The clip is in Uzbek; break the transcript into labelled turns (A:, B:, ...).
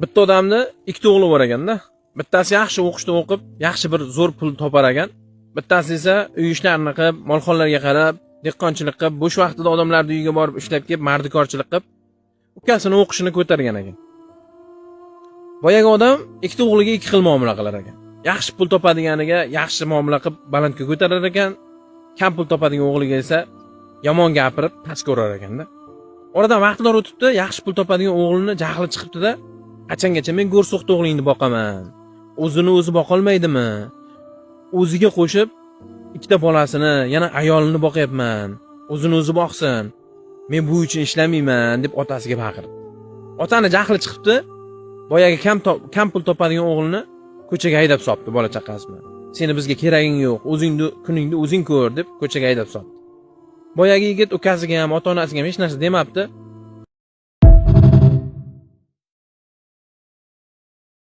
A: bitta odamni ikkita o'g'li bor ekanda. Bittasi yaxshi o'qishni o'qib, yaxshi bir zo'r pul topar ekan. Bittasi esa uy ishlarini qilib, molxonlarga qarab, dehqonchilik qilib, bo'sh vaqtida odamlarning uyiga borib ishlab kelib, mardikorchilik qilib, ukasini o'qishini ko'targan ekan. Boyaga odam ikkita o'g'liga ikki xil muomala qilar ekan. Yaxshi pul topadiganiga yaxshi muomala qilib balandga ko'tarar ekan, kam pul topadigan o'g'liga esa yomon gapirib pastga urar ekanda. Oradan vaqtlar o'tibdi, yaxshi pul topadigan o'g'lini jahli chiqibdi-da, qachongacha men go'rso'xta o'g'lingni boqaman? O'zini o'zi boqa olmaydimi? O'ziga qo'shib ikkita bolasini, yana ayolini boqyapman. O'zini o'zi boqsin. Men bu uchun ishlamayman deb otasiga baqirdi. Otani jahli chiqibdi. Boyaga kam pul topadigan o'g'lini ko'chaga haydab solibdi bola chaqasi bilan. Seni bizga keraging yo'q, o'zingni kuningni o'zing ko'r deb ko'chaga haydab solibdi. Boyagi yigit ukasiga ham, ota-onasiga ham hech narsa demabdi.